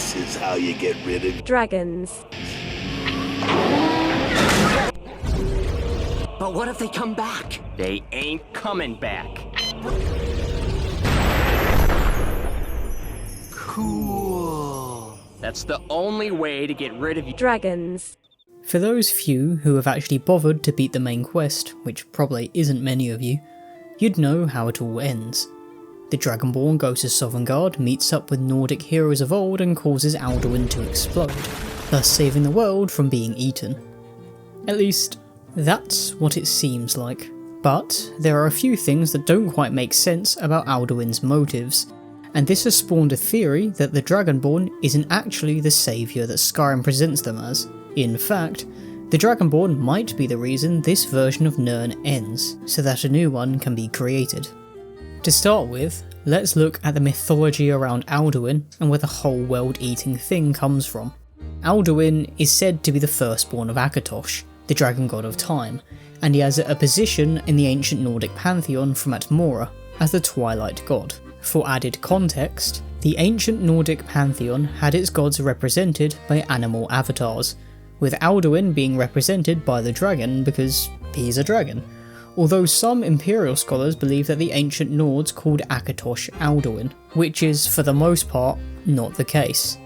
This is how you get rid of dragons. But what if they come back? They ain't coming back. Cool. That's the only way to get rid of you. Dragons. For those few who have actually bothered to beat the main quest, which probably isn't many of you, you'd know how it all ends. The Dragonborn goes to Sovngarde, meets up with Nordic heroes of old and causes Alduin to explode, thus saving the world from being eaten. At least, that's what it seems like. But there are a few things that don't quite make sense about Alduin's motives, and this has spawned a theory that the Dragonborn isn't actually the saviour that Skyrim presents them as. In fact, the Dragonborn might be the reason this version of Nirn ends, so that a new one can be created. To start with, let's look at the mythology around Alduin and where the whole world-eating thing comes from. Alduin is said to be the firstborn of Akatosh, the dragon god of time, and he has a position in the ancient Nordic pantheon from Atmora as the Twilight god. For added context, the ancient Nordic pantheon had its gods represented by animal avatars, with Alduin being represented by the dragon because he's a dragon, although some imperial scholars believe that the ancient Nords called Akatosh Alduin, which is for the most part not the case,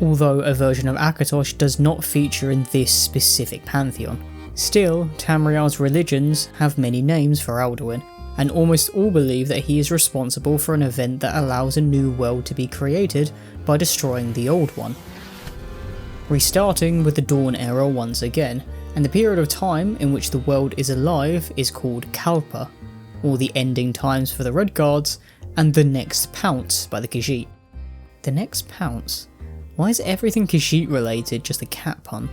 although a version of Akatosh does not feature in this specific pantheon. Still, Tamriel's religions have many names for Alduin, and almost all believe that he is responsible for an event that allows a new world to be created by destroying the old one. Restarting with the Dawn era once again, and the period of time in which the world is alive is called Kalpa, or the ending times for the Red Guards, and the Next Pounce by the Khajiit. The Next Pounce? Why is everything Khajiit related just a cat pun?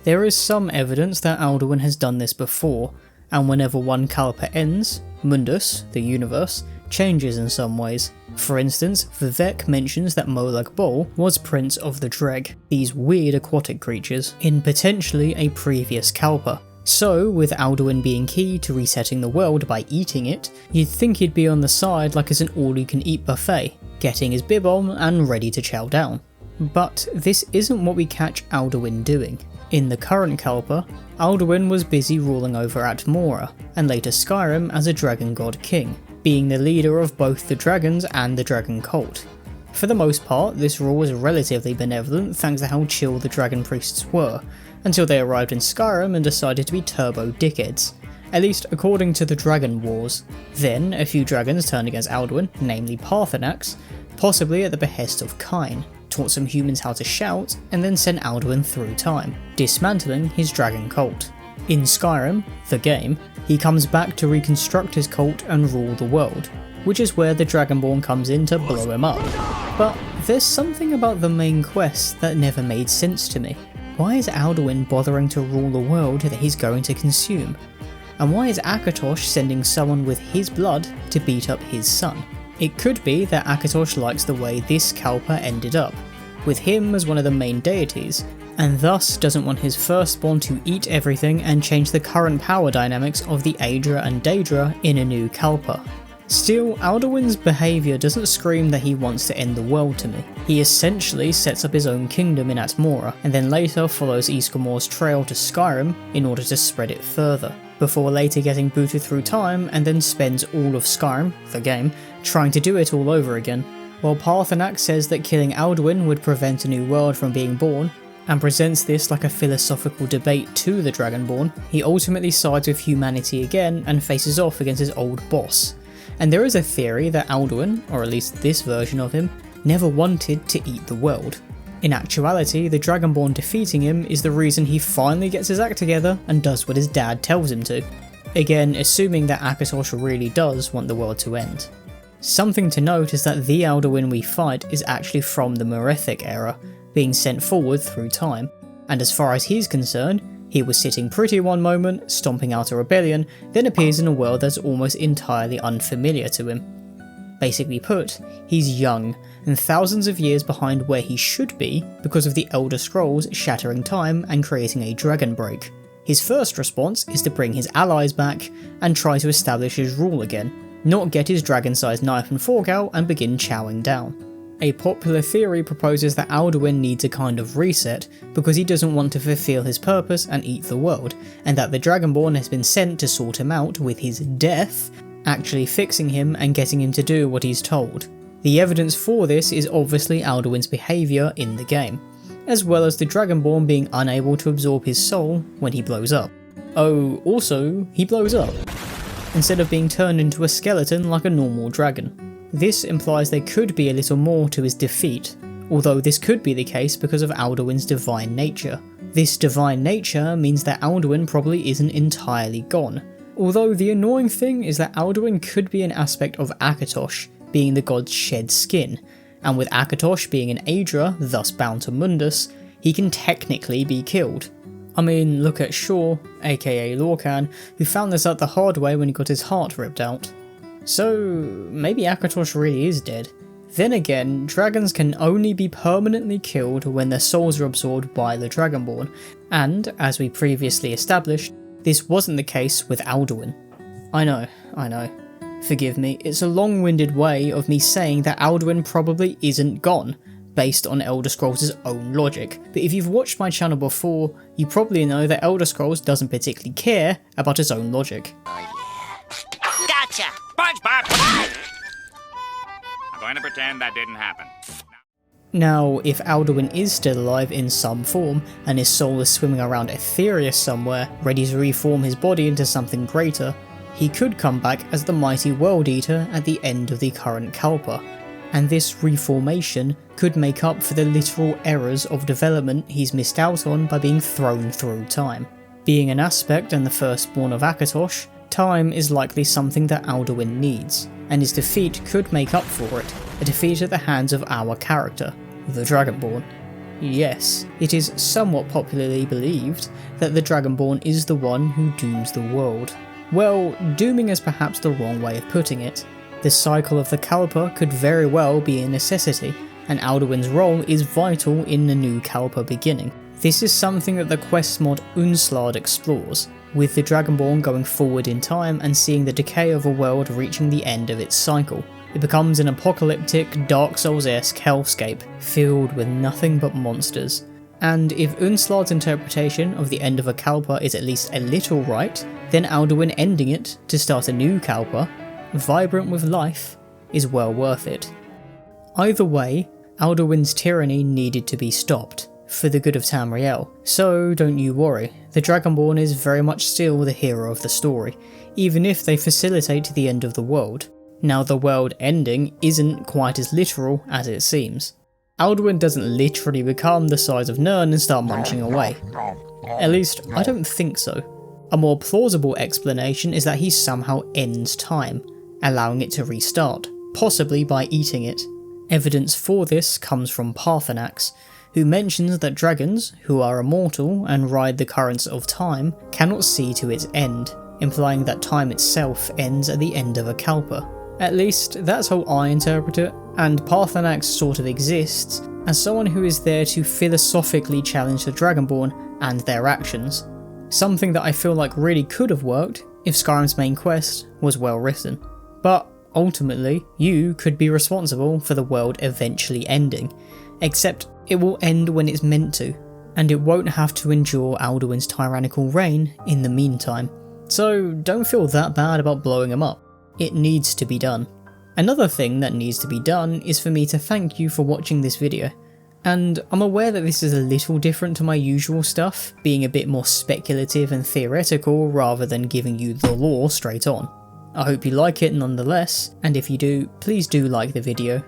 There is some evidence that Alduin has done this before, and whenever one Kalpa ends, Mundus, the universe, changes in some ways. For instance, Vivek mentions that Molag Bol was Prince of the Dreg, these weird aquatic creatures, in potentially a previous Kalpa. So, with Alduin being key to resetting the world by eating it, you'd think he'd be on the side like it's an all-you-can-eat buffet, getting his bib on and ready to chow down. But this isn't what we catch Alduin doing. In the current Kalpa, Alduin was busy ruling over Atmora, and later Skyrim as a dragon god king, being the leader of both the dragons and the dragon cult. For the most part, this rule was relatively benevolent thanks to how chill the dragon priests were, until they arrived in Skyrim and decided to be turbo dickheads, at least according to the Dragon Wars. Then, a few dragons turned against Alduin, namely Parthenax, possibly at the behest of Kain, taught some humans how to shout, and then sent Alduin through time, dismantling his dragon cult. In Skyrim, the game, he comes back to reconstruct his cult and rule the world, which is where the Dragonborn comes in to blow him up. But there's something about the main quest that never made sense to me. Why is Alduin bothering to rule the world that he's going to consume? And why is Akatosh sending someone with his blood to beat up his son? It could be that Akatosh likes the way this Kalpa ended up, with him as one of the main deities, and thus doesn't want his firstborn to eat everything and change the current power dynamics of the Aedra and Daedra in a new Kalpa. Still, Alduin's behaviour doesn't scream that he wants to end the world to me. He essentially sets up his own kingdom in Atmora, and then later follows Ysgramor's trail to Skyrim in order to spread it further, before later getting booted through time and then spends all of Skyrim, the game, trying to do it all over again. While Parthenax says that killing Alduin would prevent a new world from being born, and presents this like a philosophical debate to the Dragonborn, he ultimately sides with humanity again and faces off against his old boss. And there is a theory that Alduin, or at least this version of him, never wanted to eat the world. In actuality, the Dragonborn defeating him is the reason he finally gets his act together and does what his dad tells him to. Again, assuming that Akatosh really does want the world to end. Something to note is that the Alduin we fight is actually from the Merethic era, being sent forward through time, and as far as he's concerned, he was sitting pretty one moment, stomping out a rebellion, then appears in a world that's almost entirely unfamiliar to him. Basically put, he's young, and thousands of years behind where he should be because of the Elder Scrolls shattering time and creating a dragon break. His first response is to bring his allies back and try to establish his rule again, not get his dragon-sized knife and fork out and begin chowing down. A popular theory proposes that Alduin needs a kind of reset because he doesn't want to fulfill his purpose and eat the world, and that the Dragonborn has been sent to sort him out with his death, actually fixing him and getting him to do what he's told. The evidence for this is obviously Alduin's behaviour in the game, as well as the Dragonborn being unable to absorb his soul when he blows up. Oh, also, he blows up, instead of being turned into a skeleton like a normal dragon. This implies there could be a little more to his defeat, although this could be the case because of Alduin's divine nature. This divine nature means that Alduin probably isn't entirely gone, although the annoying thing is that Alduin could be an aspect of Akatosh, being the god's shed skin, and with Akatosh being an Aedra, thus bound to Mundus, he can technically be killed. I mean, look at Shaw, aka Lorcan, who found this out the hard way when he got his heart ripped out. So maybe Akatosh really is dead. Then again, dragons can only be permanently killed when their souls are absorbed by the Dragonborn, and, as we previously established, this wasn't the case with Alduin. I know. Forgive me, it's a long-winded way of me saying that Alduin probably isn't gone, based on Elder Scrolls' own logic, but if you've watched my channel before, you probably know that Elder Scrolls doesn't particularly care about its own logic. Gotcha! SpongeBob! I'm going to pretend that didn't happen. Now, if Alduin is still alive in some form, and his soul is swimming around Etheria somewhere, ready to reform his body into something greater, he could come back as the mighty World Eater at the end of the current Kalpa, and this reformation could make up for the literal errors of development he's missed out on by being thrown through time. Being an aspect and the firstborn of Akatosh, time is likely something that Alduin needs, and his defeat could make up for it, a defeat at the hands of our character, the Dragonborn. Yes, it is somewhat popularly believed that the Dragonborn is the one who dooms the world. Well, dooming is perhaps the wrong way of putting it. The cycle of the Kalpa could very well be a necessity, and Alduin's role is vital in the new Kalpa beginning. This is something that the quest mod Unslad explores, with the Dragonborn going forward in time and seeing the decay of a world reaching the end of its cycle. It becomes an apocalyptic, Dark Souls-esque hellscape, filled with nothing but monsters. And if Unslad's interpretation of the end of a Kalpa is at least a little right, then Alduin ending it to start a new Kalpa, vibrant with life, is well worth it. Either way, Alduin's tyranny needed to be stopped, for the good of Tamriel, so don't you worry, the Dragonborn is very much still the hero of the story, even if they facilitate the end of the world. Now the world ending isn't quite as literal as it seems. Alduin doesn't literally become the size of Nirn and start munching away. At least, I don't think so. A more plausible explanation is that he somehow ends time, allowing it to restart, possibly by eating it. Evidence for this comes from Paarthurnax, who mentions that dragons, who are immortal and ride the currents of time, cannot see to its end, implying that time itself ends at the end of a Kalpa. At least, that's how I interpret it, and Paarthurnax sort of exists as someone who is there to philosophically challenge the Dragonborn and their actions. Something that I feel like really could have worked if Skyrim's main quest was well written. But ultimately, you could be responsible for the world eventually ending, except it will end when it's meant to, and it won't have to endure Alduin's tyrannical reign in the meantime. So don't feel that bad about blowing him up. It needs to be done. Another thing that needs to be done is for me to thank you for watching this video. And I'm aware that this is a little different to my usual stuff, being a bit more speculative and theoretical rather than giving you the lore straight on. I hope you like it nonetheless, and if you do, please do like the video.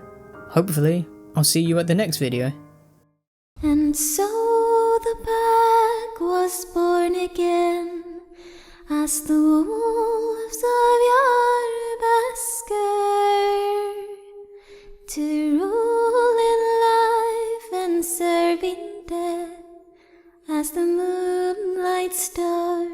Hopefully, I'll see you at the next video. And so the pack was born again, as the wolves of Yarbasker, to rule in life and serve in death, as the moonlight stars